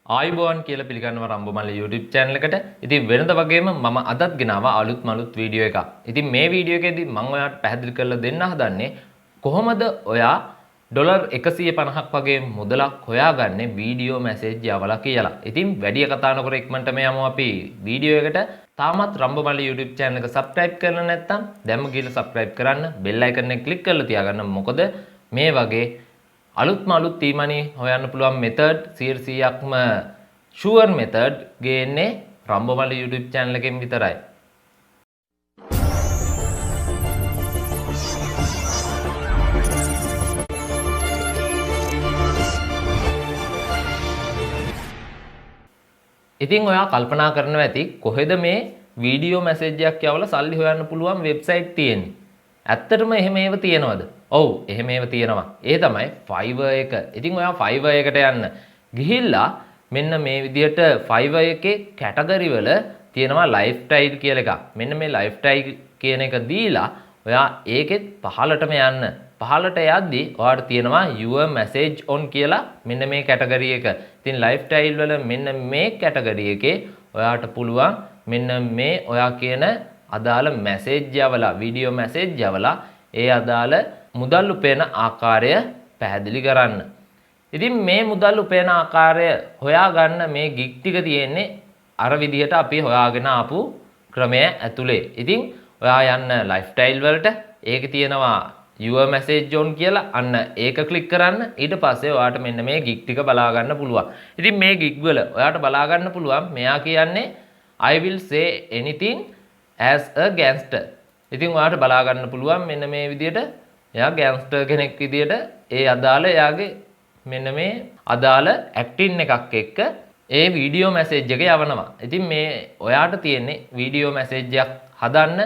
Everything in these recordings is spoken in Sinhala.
ආයුබෝවන් කියලා පිළිගන්නවා Rambomalli YouTube channel එකට. ඉතින් වෙනද වගේම මම අදත් ගෙනාවා අලුත් වීඩියෝ එකක්. ඉතින් මේ වීඩියෝ එකේදී මම ඔයාලට පැහැදිලි කරලා දෙන්න හදන්නේ කොහොමද ඔයා ඩොලර් 150ක් වගේ මුදලක් හොයාගන්නේ වීඩියෝ මැසේජ් යවලා කියලා. ඉතින් වැඩි කතා නොකර ඉක්මනටම යමු අපි වීඩියෝ එකට. තාමත් Rambomalli YouTube channel එක subscribe කරලා නැත්නම් දැන්ම ගිහලා subscribe කරන්න, bell icon එක click කරලා තියාගන්න. මොකද මේ වගේ අලුත් තීමනි හොයන්න පුළුවන් method 100%ක්ම sure method ගේන්නේ Rambomalli YouTube channel එකෙන් විතරයි. ඉතින් ඔයා කල්පනා කරනවා ඇති කොහෙද මේ වීඩියෝ මැසේජ් එකක් යවලා සල්ලි හොයන්න පුළුවන් වෙබ්සයිට් තියෙන්නේ. ඇත්තටම එහෙම ඒව තියෙනවද? ඔව් එහෙම ඒව තියෙනවා. ඒ තමයි Fiverr එක. ඉතින් ඔයා Fiverr එකට යන්න. ගිහිල්ලා මෙන්න මේ විදිහට Fiverr එකේ කැටගරි වල තියෙනවා ලයිෆ්ස්ටයිල් කියලා එකක්. මෙන්න මේ ලයිෆ්ස්ටයිල් කියන එක දීලා ඔයා ඒකෙත් පහළටම යන්න. පහළට යද්දී ඔයාට තියෙනවා your message on කියලා මෙන්න මේ කැටගරි එක. ඉතින් ලයිෆ්ස්ටයිල් වල මෙන්න මේ කැටගරි එකේ ඔයාට පුළුවන් මෙන්න මේ ඔයා කියන අදාළ මැසේජ් යවලා වීඩියෝ මැසේජ් යවලා ඒ අදාළ මුදල් උපයන ආකාරය පැහැදිලි කරන්න. ඉතින් මේ මුදල් උපයන ආකාරය හොයාගන්න මේ ගිග් ටික තියෙන්නේ අර විදිහට අපි හොයාගෙන ආපු ක්‍රමය ඇතුලේ. ඉතින් ඔයා යන්න ලයිෆ්ස්ටයිල් වලට ඒක තියෙනවා your message on කියලා අන්න ඒක ක්ලික් කරන්න. ඊට පස්සේ ඔයාට මෙන්න මේ ගිග් ටික බලා ගන්න පුළුවන්. ඉතින් මේ ගිග් වල ඔයාට බලා ගන්න පුළුවන් මෙයා කියන්නේ I will say anything as a gangster. ඉතින් ඔයාට බලා ගන්න පුළුවන් මෙන්න මේ විදිහට එයා ගෑන්ග්ස්ටර් කෙනෙක් විදිහට ඒ අදාළ එයාගේ මෙන්න මේ අදාළ ඇක්ටින් එකක් එක්ක ඒ වීඩියෝ මැසේජ් එක යවනවා. ඉතින් මේ ඔයාට තියෙන්නේ වීඩියෝ මැසේජ් එකක් හදන්න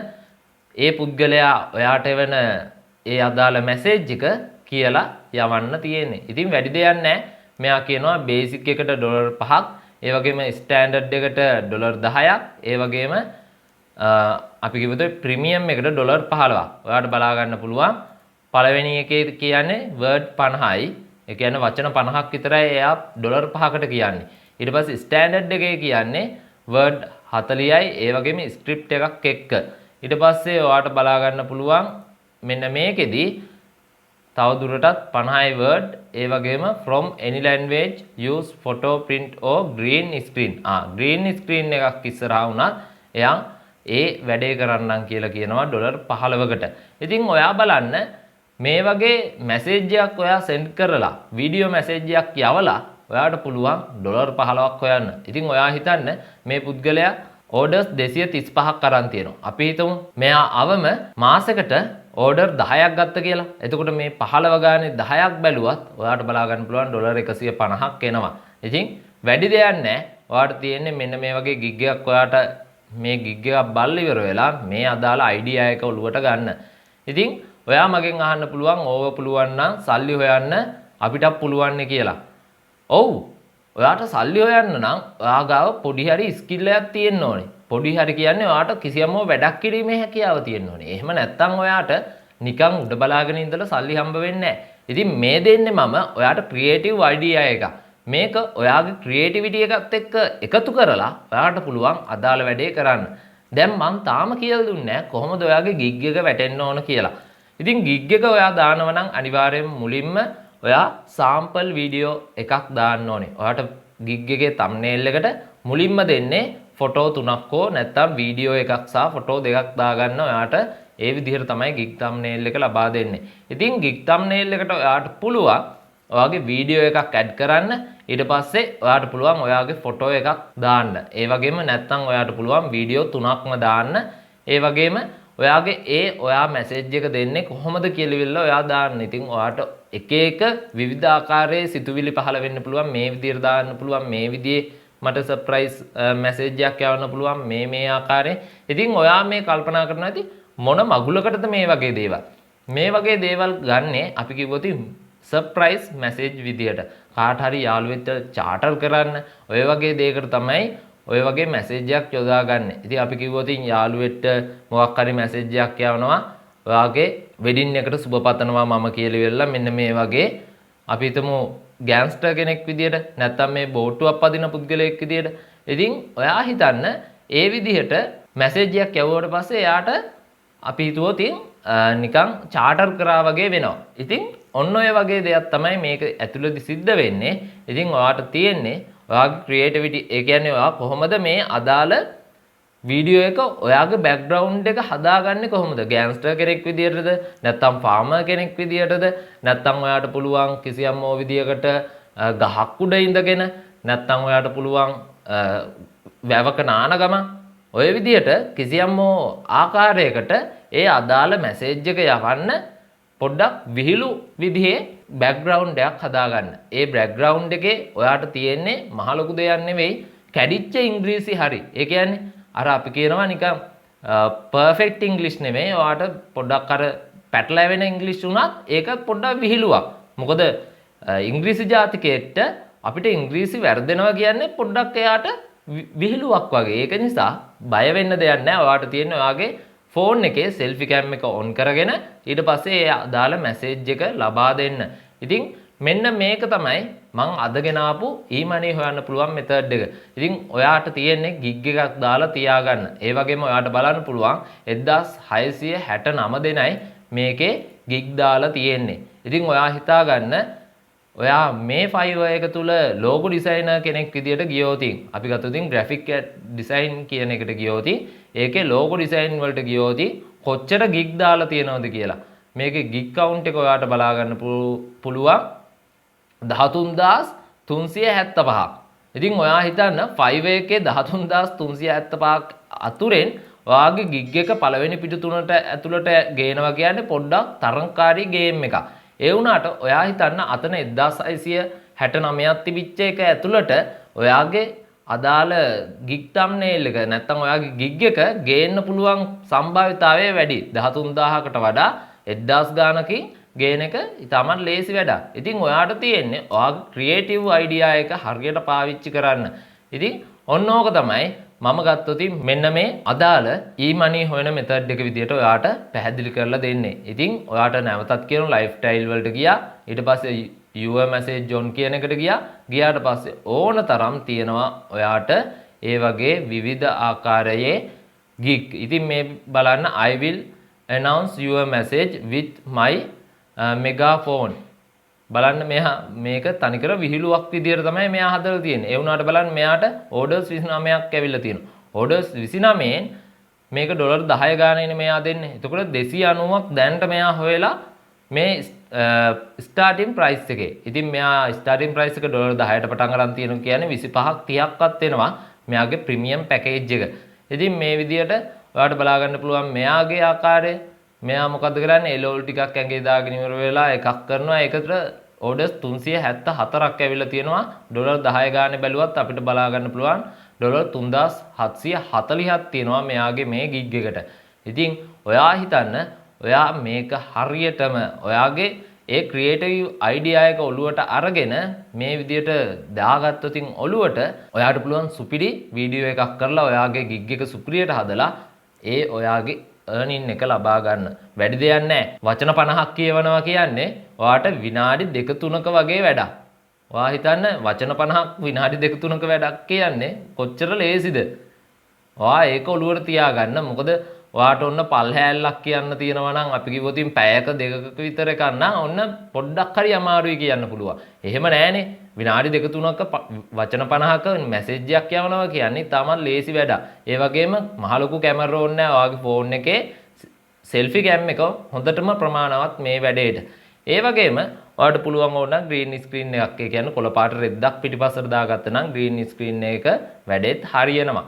ඒ පුද්ගලයා ඔයාට එවන ඒ අදාළ මැසේජ් එක කියලා යවන්න තියෙන්නේ. ඉතින් වැඩි දෙයක් නැහැ. මෙයා කියනවා බේසික් එකට ඩොලර් 5ක්, ඒ වගේම ස්ටෑන්ඩඩ් එකට ඩොලර් 10ක්, ඒ වගේම අපි කිව්වොත් ප්‍රීමියම් එකට ඩොලර් 15ක්. ඔයාට බලා ගන්න පුළුවන්. පළවෙනි එකේ කියන්නේ වර්ඩ් 50යි. ඒ කියන්නේ වචන 50ක් විතරයි එයා ඩොලර් 5කට කියන්නේ. ඊට පස්සේ ස්ටෑන්ඩඩ් එකේ කියන්නේ වර්ඩ් 40යි. ඒ වගේම ස්ක්‍රිප්ට් එකක් එක්ක. ඊට පස්සේ ඔයාට බලා ගන්න පුළුවන් මෙන්න මේකෙදි තව දුරටත් 50යි වර්ඩ්. ඒ වගේම from any language use photo print or green screen. green screen එකක් ඉස්සරහා වුණත් එයා ඒ වැඩේ කරන්නම් කියලා කියනවා ඩොලර් 15කට. ඉතින් ඔයා බලන්න මේ වගේ මැසේජ් එකක් ඔයා සෙන්ඩ් කරලා වීඩියෝ මැසේජ් එකක් යවලා ඔයාට පුළුවන් ඩොලර් 15ක් හොයන්න. ඉතින් ඔයා හිතන්න මේ පුද්ගලයා ඕඩර්ස් 235ක් අරන් තියෙනවා. අපි හිතමු මෙයා අවම මාසෙකට ඕඩර් 10ක් ගත්ත කියලා. එතකොට මේ 15 ගානේ 10ක් බැලුවත් ඔයාට බලා ගන්න පුළුවන් ඩොලර් 150ක් එනවා. ඉතින් වැඩි දෙයක් නැහැ. ඔයාට තියෙන්නේ මෙන්න මේ වගේ ගිග් එකක් ඔයාට මේ ගිග් එකක් බල්ල ඉවර වෙලා මේ අදාළ අයිඩියා එක ඔලුවට ගන්න. ඉතින් ඔයා මගෙන් අහන්න පුළුවන් ඕව පුළුවන් නම් සල්ලි හොයන්න අපිටත් පුළුවන් නේ කියලා. ඔව්. ඔයාට සල්ලි හොයන්න නම් ඔයා ගාව පොඩි හරි ස්කිල් එකක් තියෙන්න ඕනේ. පොඩි හරි කියන්නේ ඔයාට කිසියම් වැඩක් කිරීමේ හැකියාව තියෙන්න ඕනේ. එහෙම නැත්නම් ඔයාට නිකන් උඩ බලාගෙන ඉඳලා සල්ලි හම්බ වෙන්නේ නැහැ. ඉතින් මේ දෙන්නේ මම ඔයාට ක්‍රියේටිව් අයිඩියා එකක්. මේක ඔයාගේ ක්‍රියේටිවිටි එකත් එක්ක එකතු කරලා ඔයාට පුළුවන් අදාළ වැඩේ කරන්න. දැන් මම තාම කියලා දුන්නේ නැහැ කොහොමද ඔයාගේ ගිග් එක වැටෙන්න ඕන කියලා. ඉතින් ගිග් එක ඔයා දානවා නම් අනිවාර්යයෙන් මුලින්ම ඔයා සාම්පල් වීඩියෝ එකක් දාන්න ඕනේ. ඔයාට ගිග් එකේ තම්බ්නේල් එකට මුලින්ම දෙන්නේ ෆොටෝ 3ක් හෝ නැත්නම් වීඩියෝ එකක් සහ ෆොටෝ 2ක් දාගන්න ඔයාට ඒ විදිහට තමයි ගිග් තම්බ්නේල් එක ලබා දෙන්නේ. ඉතින් ගිග් තම්බ්නේල් එකට ඔයාට පුළුවන් ඔයාගේ වීඩියෝ එකක් ඇඩ් කරන්න. ඊට පස්සේ ඔයාට පුළුවන් ඔයාගේ ෆොටෝ එකක් දාන්න. ඒ වගේම නැත්නම් ඔයාට පුළුවන් වීඩියෝ 3ක්ම දාන්න. ඒ වගේම ඔයාගේ ඔයා මැසේජ් එක දෙන්නේ කොහොමද කියලා ඔයා දාන්න. ඉතින් ඔයාට එක එක විවිධ ආකාරයේ සිතුවිලි පහළ වෙන්න පුළුවන්. මේ විදිහට දාන්න පුළුවන්. මේ විදිහේ මට සර්ප්‍රයිස් මැසේජ් එකක් යවන්න පුළුවන් මේ ආකාරයෙන්. ඉතින් ඔයා මේ කල්පනා කරනවා ඇති මොන මගුලකටද මේ වගේ දේවල්. මේ වගේ දේවල් ගන්නේ අපි කිව්වොත් සර්ප්‍රයිස් මැසේජ් විදියට. කාට හරි යාළුවෙක්ට චාටර් කරන්න ඔය වගේ දෙයකට තමයි ඔය වගේ මැසේජ් එකක් යොදා ගන්න. ඉතින් අපි කිව්වොත් යාළුවෙක්ට මොකක් හරි මැසේජ් එකක් යවනවා ඔයාගේ වෙඩින් එකට සුබ පතනවා මම කියලා ඉවරලා මෙන්න මේ වගේ අපි හිතමු ගෑන්ස්ටර් කෙනෙක් විදියට නැත්නම් මේ බෝට්ටුවක් පදින පුද්ගලයෙක් විදියට. ඉතින් ඔයා හිතන්න ඒ විදිහට මැසේජ් එකක් යවුවට පස්සේ එයාට අපි හිතුවොත් නිකන් චාටර් කරා වගේ වෙනවා. ඉතින් ඔන්න ඔය වගේ දෙයක් තමයි මේක ඇතුළතදී සිද්ධ වෙන්නේ. ඉතින් ඔයාට තියෙන්නේ ඔයාගේ ක්‍රියේටිවිටි ඒ කියන්නේ ඔයා කොහොමද මේ අදාළ වීඩියෝ එක ඔයාගේ බෑග්ග්‍රවුන්ඩ් එක හදාගන්නේ කොහොමද? ගෑන්ස්ටර් කෙනෙක් විදියටද නැත්නම් ෆාමර් කෙනෙක් විදියටද නැත්නම් ඔයාට පුළුවන් කිසියම් ඕ විදියකට ගහක් උඩ ඉඳගෙන නැත්නම් ඔයාට පුළුවන් වැවක නාන ගම ඔය විදියට කිසියම් ඕ ආකාරයකට ඒ අදාළ මැසේජ් එක යවන්න පොඩ්ඩක් විහිළු විදිහේ බෑග්ග්‍රවුන්ඩ් එකක් හදාගන්න. ඒ බෑග්ග්‍රවුන්ඩ් එකේ ඔයාට තියෙන්නේ මහ ලොකු දෙයක් නෙවෙයි කැඩිච්ච ඉංග්‍රීසි හරි. ඒ කියන්නේ අර අපි කියනවා නිකන් පර්ෆෙක්ට් ඉංග්ලිෂ් නෙමෙයි. ඔයාට පොඩ්ඩක් අර පැටලැවෙන ඉංග්ලිෂ් උනත් ඒක පොඩ්ඩක් විහිළුවක්. මොකද ඉංග්‍රීසි ජාතිකයෙක්ට අපිට ඉංග්‍රීසි වැරදෙනවා කියන්නේ පොඩ්ඩක් එයාට විහිළුවක් වගේ. ඒක නිසා බය වෙන්න දෙයක් නැහැ. ඔයාට තියෙන්නේ ඔයාගේ ෆෝන් එකේ සෙල්ෆි කැම් එක ඔන් කරගෙන ඊට පස්සේ ඒ අදාළ මැසේජ් එක ලබා දෙන්න. ඉතින් මෙන්න මේක තමයි මං අද ගෙන ආපු ඊමනි හොයන්න පුළුවන් මෙතඩ් එක. ඉතින් ඔයාට තියෙන්නේ ගිග් එකක් දාලා තියාගන්න. ඒ වගේම ඔයාට බලන්න පුළුවන් 1669 දෙනයි මේකේ ගිග් දාලා තියෙන්නේ. ඉතින් ඔයා හිතාගන්න ඔයා මේ Fiverr එක තුල ලෝගෝ ඩිසයිනර් කෙනෙක් විදියට ගියොත් අපි ගත්තොත් ග්‍රැෆික් ඩිසයින් කියන එකට ගියොත් ඒකේ ලෝගෝ ඩිසයින් වලට ගියොත් කොච්චර ගිග් දාලා තියෙනවද කියලා. මේකේ ගිග් කවුන්ට් එක ඔයාට බලා ගන්න පුළුවන් 13375ක්. ඉතින් ඔයා හිතන්න Fiverr එකේ 13375ක් අතුරෙන් ඔයාගේ ගිග් එක පළවෙනි පිටු තුනට ඇතුළට ගේනවා කියන්නේ පොඩ්ඩක් තරංකාරී ගේම් එකක්. ඒ වුණාට ඔයා හිතන්න අතන 1669ක් තිබිච්ච එක ඇතුළට ඔයාගේ අදාළ ගිග් තම්නේල් එක නැත්තම් ඔයාගේ ගිග් එක ගේන්න පුළුවන් සම්භාවිතාවය වැඩි. 13000කට වඩා 1000 ගානකින් ගේන එක ඉතාමත් ලේසි වැඩක්. ඉතින් ඔයාට තියෙන්නේ ඔයාගේ ක්‍රියේටිව් අයිඩියා එක හරියට පාවිච්චි කරන්න. ඉතින් ඔන්න ඕක තමයි මම ගත්තොත් මෙන්න මේ අදාළ ඊමනි හොයන මෙතඩ් එක විදියට ඔයාට පැහැදිලි කරලා දෙන්නේ. ඉතින් ඔයාට නැවතත් කියන ලයිෆ් ස්ටයිල් වලට ගියා. ඊට පස්සේ your message on කියන එකට ගියා. ගියාට පස්සේ ඕන තරම් තියෙනවා ඔයාට ඒ වගේ විවිධ ආකාරයේ gig. ඉතින් මේ බලන්න I will announce your message with my megaphone. බලන්න මෙහා මේක තනිකර විහිළුවක් විදියට තමයි මෙයා හදලා තියෙන්නේ. ඒ වුණාට බලන්න මෙයාට orders 29ක් ඇවිල්ලා තියෙනවා. orders 29න් මේක ඩොලර් 10 ගානයිනේ මෙයා දෙන්නේ. එතකොට 290ක් දැනට මෙයා හොයලා මේ ස්ටාර්ටින් ප්‍රයිස් එකේ. ඉතින් මෙයා ස්ටාර්ටින් ප්‍රයිස් එක ඩොලර් 10ට පටන් ගන්න තියෙනවා කියන්නේ 25ක් 30ක්වත් වෙනවා මෙයාගේ ප්‍රීමියම් පැකේජ් එක. ඉතින් මේ විදියට ඔයාලට බලා ගන්න පුළුවන් මෙයාගේ ආකාරය. මෙයා මොකද්ද කරන්නේ? එලෝල් ටිකක් ඇඟේ දාගෙන ඉවර වෙලා එකක් කරනවා. ඒකට orders 374ක් ඇවිල්ලා තියෙනවා. ඩොලර් 10 ගානේ බැලුවත් අපිට බලා ගන්න පුළුවන් ඩොලර් 3740ක් තියෙනවා මෙයාගේ මේ ගිග් එකට. ඉතින් ඔයා හිතන්න ඔයා මේක හරියටම ඔයාගේ ඒ ක්‍රියේටිව් අයිඩියා එක ඔලුවට අරගෙන මේ විදියට දාගත්තොත් ඔලුවට ඔයාට පුළුවන් සුපිරි වීඩියෝ එකක් කරලා ඔයාගේ ගිග් එක සුපිරියට හදලා ඒ ඔයාගේ earning එක ලබා ගන්න. වැඩි දෙයක් නැහැ. වචන 50ක් කියවනවා කියන්නේ ඔයාට විනාඩි 2-3ක වගේ වැඩක්. ඔයා හිතන්න වචන 50ක් විනාඩි 2-3ක වැඩක් කියන්නේ කොච්චර ලේසිද? ඔයා ඒක ඔලුවට තියාගන්න. මොකද ඔයාට ඔන්න පල් හැල්ලක් කියන්න තියෙනවා නම් අපි කිව්වොත් පැයක දෙකක විතර කන්න ඔන්න පොඩ්ඩක් හරි අමාරුයි කියන්න පුළුවන්. එහෙම නෑනේ. විනාඩි 2-3ක වචන 50ක මැසේජ් එකක් යවනවා කියන්නේ තාමත් ලේසි වැඩක්. ඒ වගේම මහ ලොකු කැමරා ඕනේ නෑ. ඔයාගේ ෆෝන් එකේ සෙල්ෆි කැම් එක හොඳටම ප්‍රමාණවත් මේ වැඩේට. ඒ වගේම ඔයාලට පුළුවන් ඕන නම් ග්‍රීන් ස්ක්‍රීන් එකක්. ඒ කියන්නේ කොළ පාට රෙද්දක් පිටිපස්සට දාගත්තා නම් ග්‍රීන් ස්ක්‍රීන් එක වැඩේත් හරියනවා.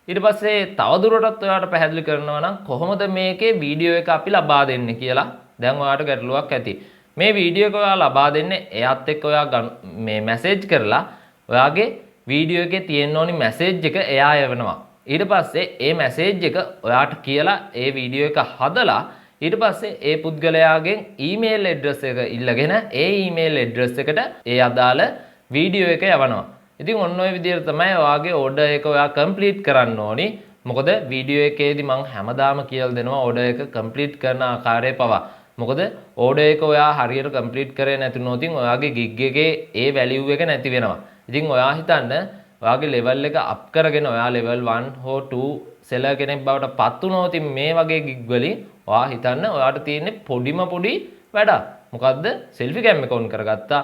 ඊට පස්සේ තවදුරටත් ඔයාලට පැහැදිලි කරනවා නම් කොහොමද මේකේ වීඩියෝ එක අපි ලබා දෙන්නේ කියලා දැන් ඔයාලට ගැටලුවක් ඇති. මේ වීඩියෝ එක ඔයා ලබා දෙන්නේ එයාත් එක්ක ඔයා මේ මැසේජ් කරලා ඔයාගේ වීඩියෝ එකේ තියෙන ඕනි මැසේජ් එක එයා යවනවා. ඊට පස්සේ ඒ මැසේජ් එක ඔයාට කියලා ඒ වීඩියෝ එක හදලා ඊට පස්සේ ඒ පුද්ගලයාගෙන් ඊමේල් ඇඩ්‍රස් එක ඉල්ලගෙන ඒ ඊමේල් ඇඩ්‍රස් එකට ඒ අදාළ වීඩියෝ එක යවනවා. ඉතින් ඔන්න ඔය විදිහට තමයි ඔයාගේ order එක ඔයා complete කරන්න ඕනි. මොකද වීඩියෝ එකේදී මම හැමදාම කියලා දෙනවා order එක complete කරන ආකාරය පවා. මොකද order එක ඔයා හරියට complete කරේ නැතුනොත් ඔයාගේ gig එකේ ඒ value එක නැති වෙනවා. ඉතින් ඔයා හිතන්න ඔයාගේ level එක up කරගෙන ඔයා level 1 හෝ 2 seller කෙනෙක් බවට පත් වුණොත් මේ වගේ gig වලින් ඔයා හිතන්න ඔයාට තියෙන්නේ පොඩි වැඩක්. මොකද්ද? selfie cam එක on කරගත්තා.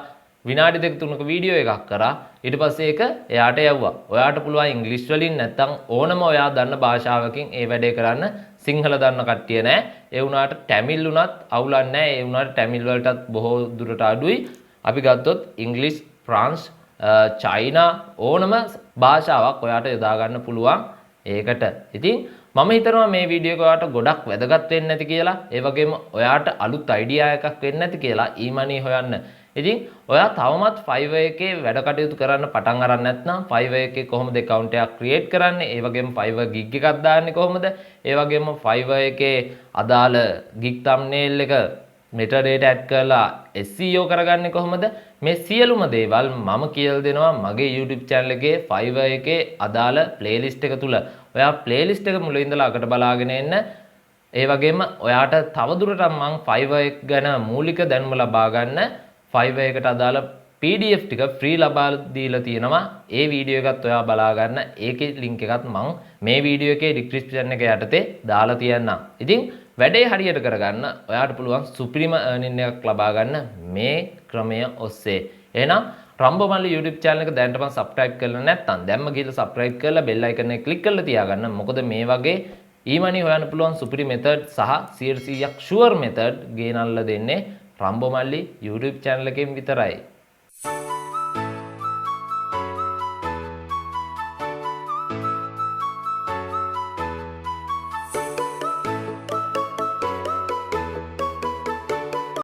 විනාඩි 2-3ක වීඩියෝ එකක් කරා. ඊට පස්සේ ඒක එයාට යවුවා. ඔයාට පුළුවන් ඉංග්‍රීසි වලින් නැත්නම් ඕනම ඔයා දන්න භාෂාවකින් ඒ වැඩේ කරන්න. සිංහල දන්න කට්ටිය නෑ. ඒ වුණාට තමිල් උනත් අවුලක් නෑ. ඒ වුණාට තමිල් වලටත් බොහෝ දුරට අඩුයි. අපි ගත්තොත් ඉංග්‍රීසි, ෆ්‍රාන්ස්, චයිනා ඕනම භාෂාවක් ඔයාට යොදා ගන්න පුළුවන් ඒකට. ඉතින් මම හිතනවා මේ වීඩියෝ එක ඔයාට ගොඩක් වැදගත් වෙන්නේ නැති කියලා. ඒ වගේම ඔයාට අලුත් අයිඩියා එකක් වෙන්නේ නැති කියලා ඊමණී හොයන්න. ඉතින් ඔයා තවමත් Fiverr එකේ වැඩ කටයුතු කරන්න පටන් අරන් නැත්නම් Fiverr එකේ කොහොමද account එකක් create කරන්නේ? ඒ වගේම Fiverr gig එකක් දාන්නේ කොහොමද? ඒ වගේම Fiverr එකේ අදාළ gig thumbnail එක metadata add කරලා SEO කරගන්නේ කොහොමද? මේ සියලුම දේවල් මම කියලා දෙනවා මගේ YouTube channel එකේ Fiverr එකේ අදාළ playlist එක තුල. ඔයා playlist එක මුලින් ඉඳලා අකට බලාගෙන එන්න. ඒ වගේම ඔයාට තවදුරටත් මම Fiverr එක ගැන මූලික දැනුම ලබා ගන්න Fiverr එකට අදාළ PDF ටික free ලබා දීලා තියෙනවා. ඒ වීඩියෝ එකත් ඔයා බලා ගන්න. ඒකේ link එකත් මම මේ වීඩියෝ එකේ description එක යටතේ දාලා තියන්නම්. ඉතින් වැඩේ හරියට කරගන්න ඔයාට පුළුවන් සුපිරිම earning එකක් ලබා ගන්න මේ ක්‍රමය ඔස්සේ. එහෙනම් Rambomalli YouTube channel එක දැනටම subscribe කරලා නැත්නම් දැම්ම ගිහලා subscribe කරලා bell icon එක click කරලා තියාගන්න. මොකද මේ වගේ e-money හොයන්න පුළුවන් සුපිරි method සහ 100% sure method ගේනල්ලා දෙන්නේ Rambomalli YouTube channel එකෙන් විතරයි.